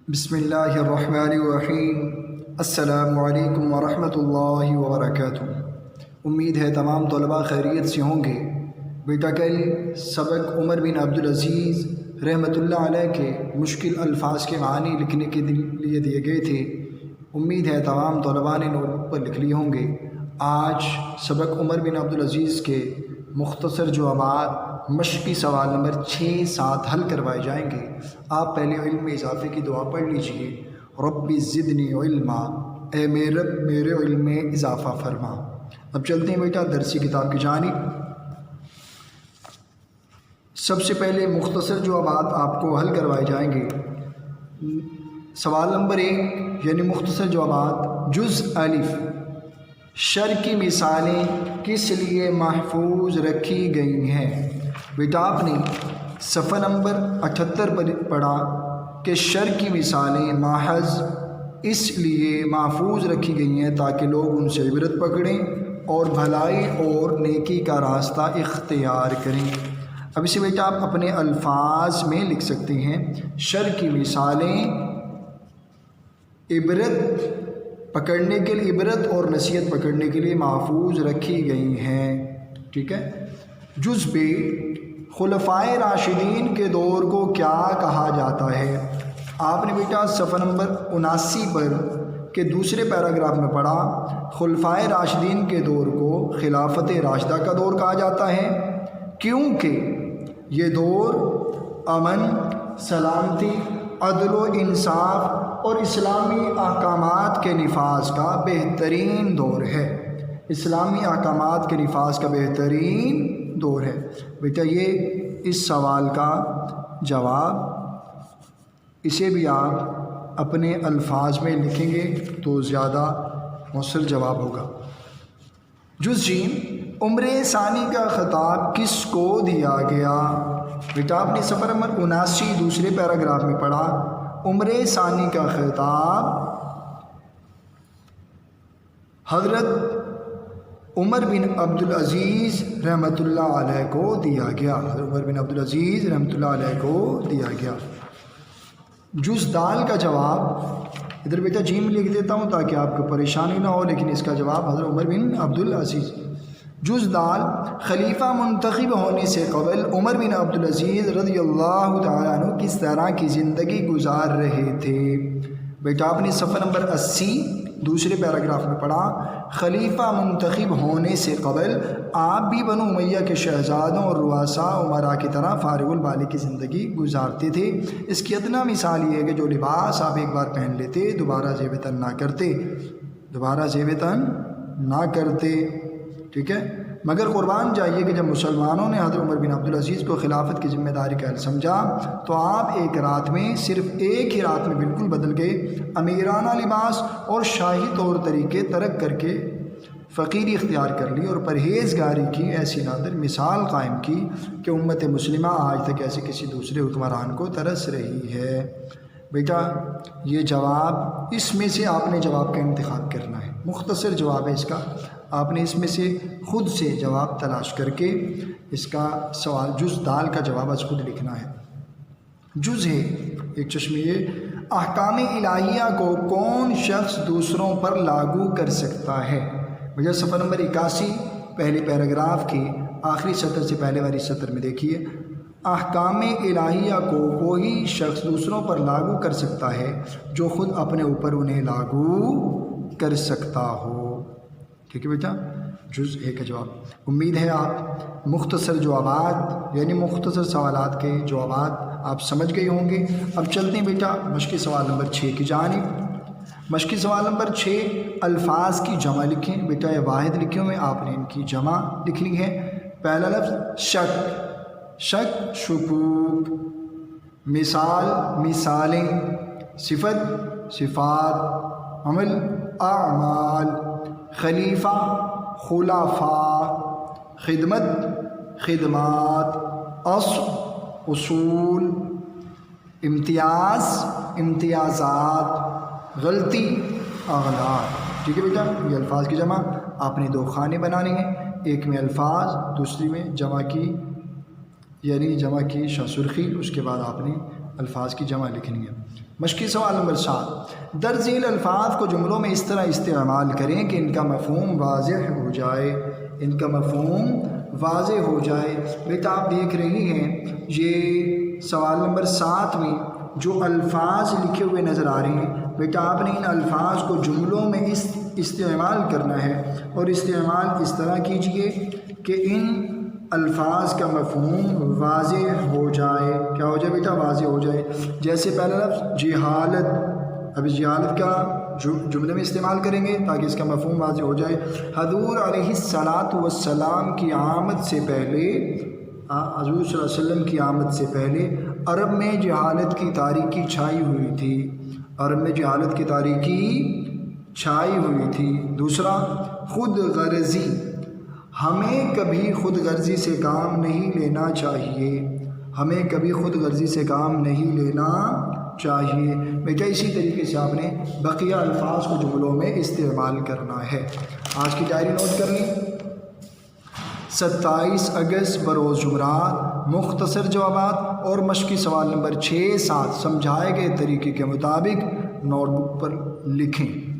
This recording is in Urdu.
بسم اللہ الرحمن الرحیم۔ السلام علیکم ورحمۃ اللہ وبرکاتہ۔ امید ہے تمام طلباء خیریت سے ہوں گے۔ بیٹا کل سبق عمر بن عبدالعزیز رحمۃ اللہ علیہ کے مشکل الفاظ کے معنی لکھنے کے لیے دیے گئے تھے۔ امید ہے تمام طلباء نے نوٹ بک پر لکھ لیے ہوں گے۔ آج سبق عمر بن عبدالعزیز کے مختصر جوابات مشقی سوال نمبر 6، 7 حل کروائے جائیں گے۔ آپ پہلے علم میں اضافے کی دعا پڑھ لیجئے۔ ربی زدنی علما، اے میرے رب میرے علم میں اضافہ فرما۔ اب چلتے ہیں بیٹا درسی کتاب کی جانب۔ سب سے پہلے مختصر جوابات آپ کو حل کروائے جائیں گے۔ سوال نمبر 1 یعنی مختصر جوابات، جز الف، شر کی مثالیں کس لیے محفوظ رکھی گئی ہیں؟ بیٹا آپ نے صفحہ نمبر 78 پر پڑھا کہ شر کی مثالیں محض اس لیے محفوظ رکھی گئی ہیں تاکہ لوگ ان سے عبرت پکڑیں اور بھلائی اور نیکی کا راستہ اختیار کریں۔ اب اسے بیٹا آپ اپنے الفاظ میں لکھ سکتے ہیں۔ شر کی مثالیں عبرت پکڑنے کے لیے، عبرت اور نصیحت پکڑنے کے لیے محفوظ رکھی گئی ہیں۔ ٹھیک ہے۔ جز ب، خلفائے راشدین کے دور کو کیا کہا جاتا ہے؟ آپ نے بیٹا صفحہ نمبر 79 پر کے دوسرے پیراگراف میں پڑھا، خلفائے راشدین کے دور کو خلافت راشدہ کا دور کہا جاتا ہے کیونکہ یہ دور امن، سلامتی، عدل و انصاف اور اسلامی احکامات کے نفاذ کا بہترین دور ہے۔ اسلامی احکامات کے نفاذ کا بہترین دور ہے۔ بیٹا یہ اس سوال کا جواب، اسے بھی آپ اپنے الفاظ میں لکھیں گے تو زیادہ مؤثر جواب ہوگا۔ جز ج، عمر ثانی کا خطاب کس کو دیا گیا؟ بیٹا آپ نے صفحہ نمبر 79 دوسرے پیراگراف میں پڑھا، عمر ثانی کا خطاب حضرت عمر بن عبدالعزیز رحمۃ اللہ علیہ کو دیا گیا۔ حضرت عمر بن عبدالعزیز رحمۃ اللہ علیہ کو دیا گیا۔ جز دال کا جواب، ادھر بیٹا جیم لکھ دیتا ہوں تاکہ آپ کو پریشانی نہ ہو، لیکن اس کا جواب حضرت عمر بن عبدالعزیز۔ جز دال، خلیفہ منتخب ہونے سے قبل عمر بن عبدالعزیز رضی اللہ تعالیٰ عنہ کس طرح کی زندگی گزار رہے تھے؟ بیٹا آپ نے صفحہ نمبر 80 دوسرے پیراگراف میں پڑھا، خلیفہ منتخب ہونے سے قبل آپ بھی بنو امیہ کے شہزادوں اور رؤساء امراء کی طرح فارغ البال کی زندگی گزارتے تھے۔ اس کی ادنا مثال یہ ہے کہ جو لباس آپ ایک بار پہن لیتے دوبارہ زیب تن نہ کرتے، دوبارہ زیب تن نہ کرتے۔ ٹھیک ہے، مگر قربان جائیے کہ جب مسلمانوں نے حضرت عمر بن عبدالعزیز کو خلافت کی ذمہ داری کا اہل سمجھا تو آپ ایک رات میں، صرف ایک ہی رات میں بالکل بدل گئے، امیرانہ لباس اور شاہی طور طریقے ترک کر کے فقیری اختیار کر لی اور پرہیزگاری کی ایسی نادر مثال قائم کی کہ امت مسلمہ آج تک ایسے کسی دوسرے حکمران کو ترس رہی ہے۔ بیٹا یہ جواب، اس میں سے آپ نے جواب کا انتخاب کرنا ہے، مختصر جواب ہے اس کا، آپ نے اس میں سے خود سے جواب تلاش کر کے اس کا سوال جز دال کا جواب از خود لکھنا ہے۔ جز ہے ایک چشمیہ، احکام الہیہ کو کون شخص دوسروں پر لاگو کر سکتا ہے؟ بھیا صفحہ نمبر 81 پہلے پیراگراف کے آخری سطر سے پہلے والی سطر میں دیکھیے، احکام الہیہ کو کوئی شخص دوسروں پر لاگو کر سکتا ہے جو خود اپنے اوپر انہیں لاگو کر سکتا ہو۔ ٹھیک ہے بیٹا، جز ایک کا جواب۔ امید ہے آپ مختصر جوابات یعنی مختصر سوالات کے جوابات آپ سمجھ گئے ہوں گے۔ اب چلتے ہیں بیٹا مشقی سوال نمبر 6 کی جانب۔ مشقی سوال نمبر 6، الفاظ کی جمع لکھیں۔ بیٹا یہ واحد لکھے ہوئے، آپ نے ان کی جمع لکھنی ہے۔ پہلا لفظ شک، شک شکوک، مثال مثالیں، صفت صفات، عمل اعمال، خلیفہ خلفاء، خدمت خدمات، اصل اصول، امتیاز امتیازات، غلطی اغلاط۔ ٹھیک ہے بیٹا، یہ الفاظ کی جمع آپ نے 2 خانے بنانے ہیں، ایک میں الفاظ، دوسری میں جمع کی یعنی جمع کی شاہ سرخی، اس کے بعد آپ نے الفاظ کی جمع لکھنی ہے۔ مشقی سوال نمبر 7، درج ذیل الفاظ کو جملوں میں اس طرح استعمال کریں کہ ان کا مفہوم واضح ہو جائے، ان کا مفہوم واضح ہو جائے۔ بیٹا آپ دیکھ رہی ہیں یہ سوال نمبر 7 میں جو الفاظ لکھے ہوئے نظر آ رہے ہیں، بیٹا آپ نے ان الفاظ کو جملوں میں استعمال کرنا ہے، اور استعمال اس طرح کیجئے کہ ان الفاظ کا مفہوم واضح ہو جائے۔ کیا ہو جائے بیٹا؟ واضح ہو جائے۔ جیسے پہلا لفظ جہالت، اب اس جہالت کا جملے میں استعمال کریں گے تاکہ اس کا مفہوم واضح ہو جائے۔ حضور علیہ الصلاۃ والسلام کی آمد سے پہلے، حضور صلی اللہ علیہ وسلم کی آمد سے پہلے عرب میں جہالت کی تاریکی چھائی ہوئی تھی، عرب میں جہالت کی تاریکی چھائی ہوئی تھی۔ دوسرا خود غرضی، ہمیں کبھی خود غرضی سے کام نہیں لینا چاہیے، ہمیں کبھی خود غرضی سے کام نہیں لینا چاہیے۔ بیٹا اسی طریقے سے آپ نے بقیہ الفاظ کو جملوں میں استعمال کرنا ہے۔ آج کی ڈائری نوٹ کر لیں۔ 27 اگست بروز جمعرات مختصر جوابات اور مشقی سوال نمبر 6، 7 سمجھائے گئے طریقے کے مطابق نوٹ بک پر لکھیں۔